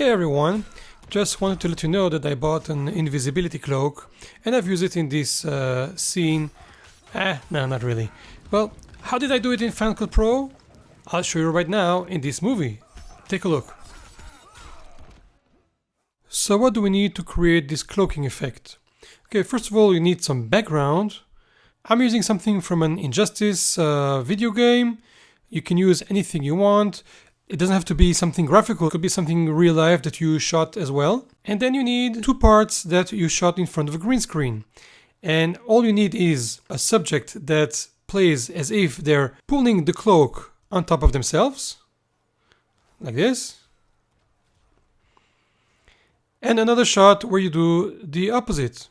Hey everyone, just wanted to let you know that I bought an invisibility cloak and I've used it in this scene. No, not really. Well, how did I do it in Final Cut Pro? I'll show you right now in this movie. Take a look. So what do we need to create this cloaking effect? Okay, first of all you need some background. I'm using something from an Injustice video game. You can use anything you want. It doesn't have to be something graphical, it could be something real life that you shot as well. And then you need two parts that you shot in front of a green screen. And all you need is a subject that plays as if they're pulling the cloak on top of themselves, like this. And another shot where you do the opposite.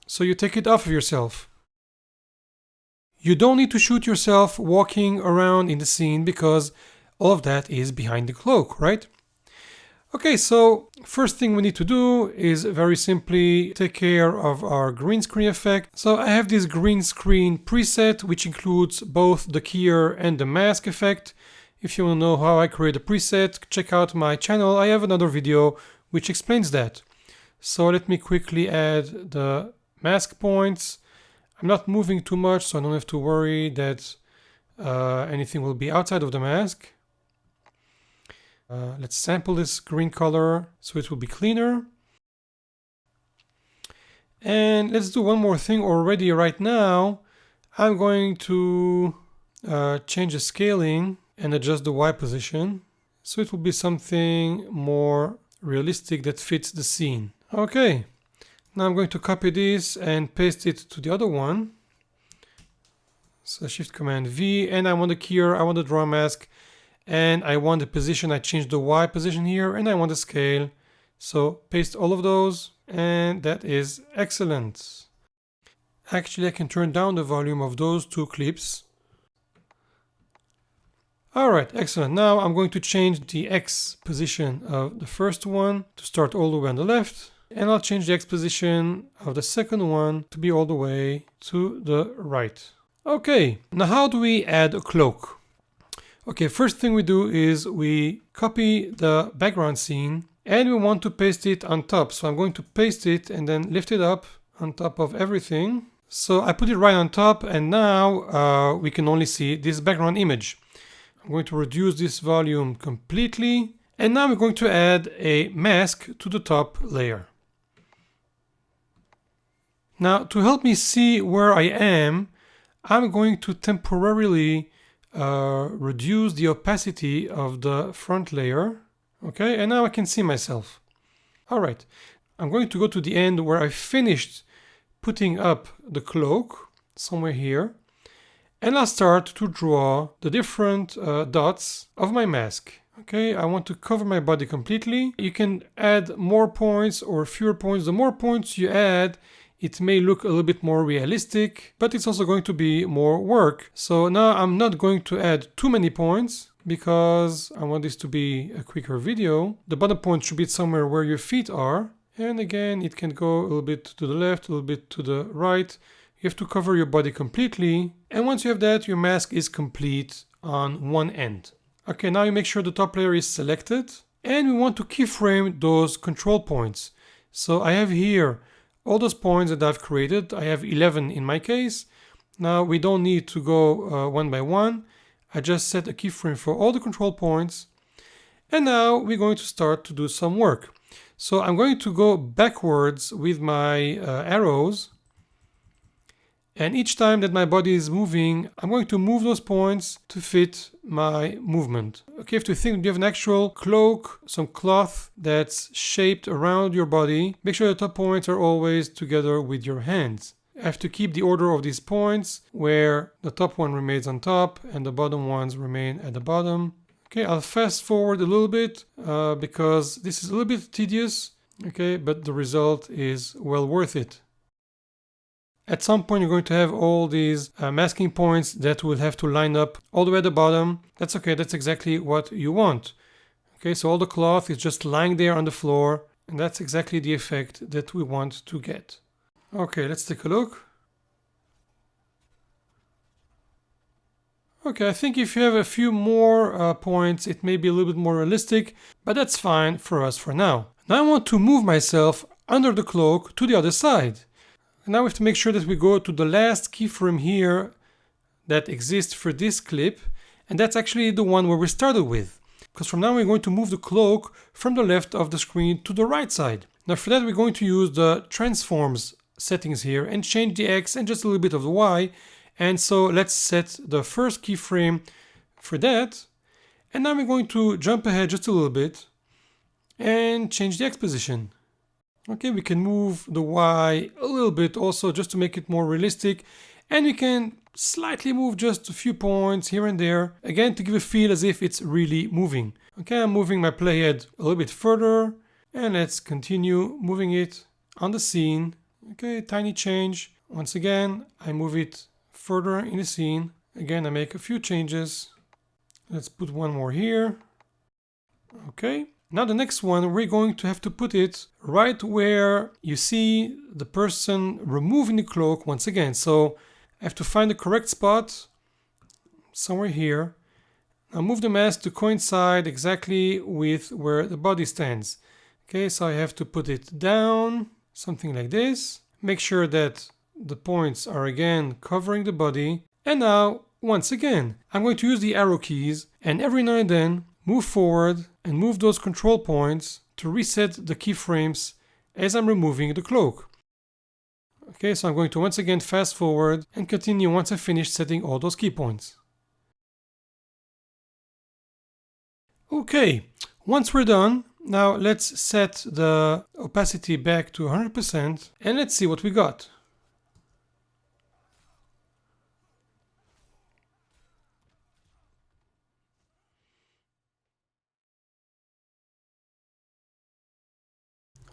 So you take it off of yourself. You don't need to shoot yourself walking around in the scene because all of that is behind the cloak, right? Okay, so first thing we need to do is very simply take care of our green screen effect. So I have this green screen preset which includes both the keyer and the mask effect. If you want to know how I create a preset, check out my channel. I have another video which explains that. So let me quickly add the mask points. I'm not moving too much, so I don't have to worry that anything will be outside of the mask. Let's sample this green color so it will be cleaner. And let's do one more thing already right now. I'm going to change the scaling and adjust the Y position so it will be something more realistic that fits the scene. Okay, now I'm going to copy this and paste it to the other one. So Shift Command V, and I want the keyer, I want the draw mask, and I want the position. I changed the Y position here, and I want the scale. So paste all of those, and that is excellent. Actually, I can turn down the volume of those two clips. Alright, excellent. Now I'm going to change the X position of the first one to start all the way on the left. And I'll change the X position of the second one to be all the way to the right. Okay, now how do we add a cloak? Okay, first thing we do is we copy the background scene and we want to paste it on top. So I'm going to paste it and then lift it up on top of everything. So I put it right on top, and now we can only see this background image. I'm going to reduce this volume completely. And now we're going to add a mask to the top layer. Now, to help me see where I am, I'm going to temporarily reduce the opacity of the front layer. Okay, and now I can see myself. All right, I'm going to go to the end where I finished putting up the cloak, somewhere here, and I'll start to draw the different dots of my mask. Okay, I want to cover my body completely. You can add more points or fewer points. The more points you add, it may look a little bit more realistic, but it's also going to be more work. So now I'm not going to add too many points because I want this to be a quicker video. The bottom point should be somewhere where your feet are. And again, it can go a little bit to the left, a little bit to the right. You have to cover your body completely. And once you have that, your mask is complete on one end. Okay, now you make sure the top layer is selected. And we want to keyframe those control points. So I have here all those points that I've created. I have 11 in my case. Now we don't need to go one by one. I just set a keyframe for all the control points. And now we're going to start to do some work. So I'm going to go backwards with my arrows. And each time that my body is moving, I'm going to move those points to fit my movement. Okay, if you think you have an actual cloak, some cloth that's shaped around your body, make sure the top points are always together with your hands. I have to keep the order of these points where the top one remains on top and the bottom ones remain at the bottom. Okay, I'll fast forward a little bit because this is a little bit tedious, okay, but the result is well worth it. At some point you're going to have all these masking points that will have to line up all the way at the bottom. That's okay, that's exactly what you want. Okay, so all the cloth is just lying there on the floor, and that's exactly the effect that we want to get. Okay, let's take a look. Okay, I think if you have a few more points, it may be a little bit more realistic, but that's fine for us for now. Now I want to move myself under the cloak to the other side. Now we have to make sure that we go to the last keyframe here that exists for this clip, and that's actually the one where we started with. Because from now we're going to move the cloak from the left of the screen to the right side. Now for that we're going to use the transforms settings here and change the X and just a little bit of the Y. And so let's set the first keyframe for that. And now we're going to jump ahead just a little bit and change the X position. Okay, we can move the Y a little bit also just to make it more realistic. And we can slightly move just a few points here and there, again to give a feel as if it's really moving. Okay, I'm moving my playhead a little bit further, and let's continue moving it on the scene. Okay, tiny change. Once again, I move it further in the scene. Again, I make a few changes. Let's put one more here. Okay, now the next one, we're going to have to put it right where you see the person removing the cloak once again. So I have to find the correct spot, somewhere here. Now move the mask to coincide exactly with where the body stands. Okay, so I have to put it down, something like this. Make sure that the points are again covering the body. And now, once again, I'm going to use the arrow keys and every now and then move forward and move those control points to reset the keyframes as I'm removing the cloak. Okay, so I'm going to once again fast forward and continue once I finish setting all those key points. Okay, once we're done, now let's set the opacity back to 100% and let's see what we got.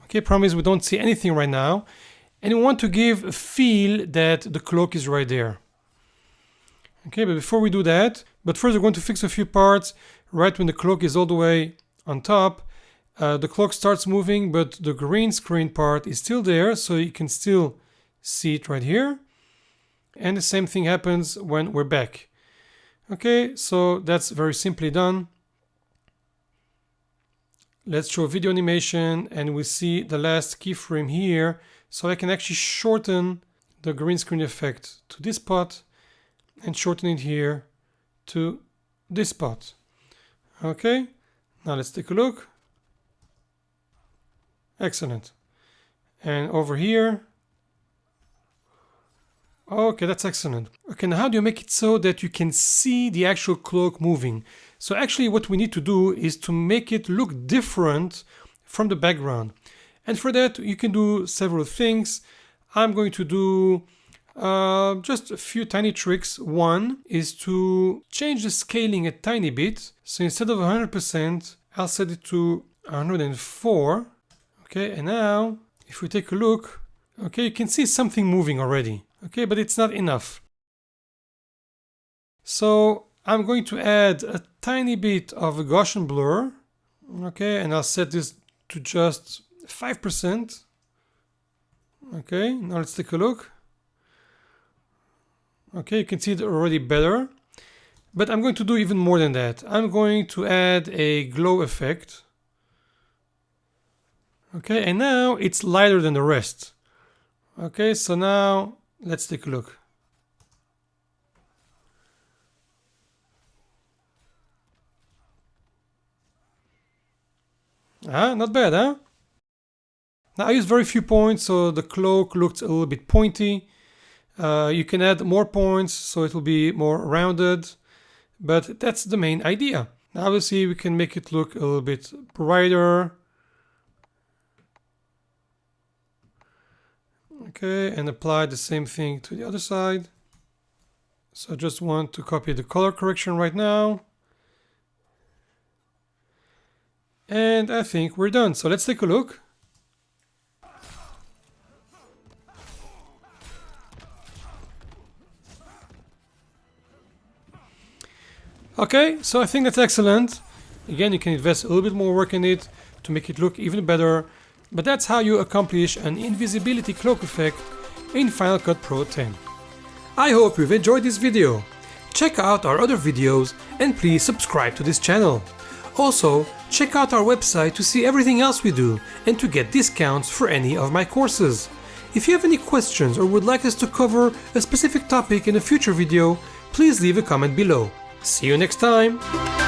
Okay, promise we don't see anything right now. And we want to give a feel that the cloak is right there. Okay, but before we do that, but first we're going to fix a few parts. Right when the cloak is all the way on top, the cloak starts moving, but the green screen part is still there, so you can still see it right here. And the same thing happens when we're back. Okay, so that's very simply done. Let's show video animation, and we see the last keyframe here. So I can actually shorten the green screen effect to this spot and shorten it here to this spot. Okay, now let's take a look. Excellent. And over here. Okay, that's excellent. Okay, now how do you make it so that you can see the actual cloak moving? So actually what we need to do is to make it look different from the background. And for that, you can do several things. I'm going to do just a few tiny tricks. One is to change the scaling a tiny bit. So instead of 100%, I'll set it to 104. Okay, and now if we take a look, okay, you can see something moving already. Okay, but it's not enough. So I'm going to add a tiny bit of a Gaussian blur. Okay, and I'll set this to just 5%. Okay, now let's take a look. Okay, you can see it already better. But I'm going to do even more than that. I'm going to add a glow effect. Okay, and now it's lighter than the rest. Okay, so now let's take a look. Not bad, huh? Now I used very few points, so the cloak looked a little bit pointy. You can add more points, so it will be more rounded. But that's the main idea. Now obviously we can make it look a little bit brighter. Okay, and apply the same thing to the other side. So I just want to copy the color correction right now. And I think we're done. So let's take a look. Okay, so I think that's excellent. Again, you can invest a little bit more work in it to make it look even better. But that's how you accomplish an invisibility cloak effect in Final Cut Pro 10. I hope you've enjoyed this video. Check out our other videos and please subscribe to this channel. Also, check out our website to see everything else we do and to get discounts for any of my courses. If you have any questions or would like us to cover a specific topic in a future video, please leave a comment below. See you next time!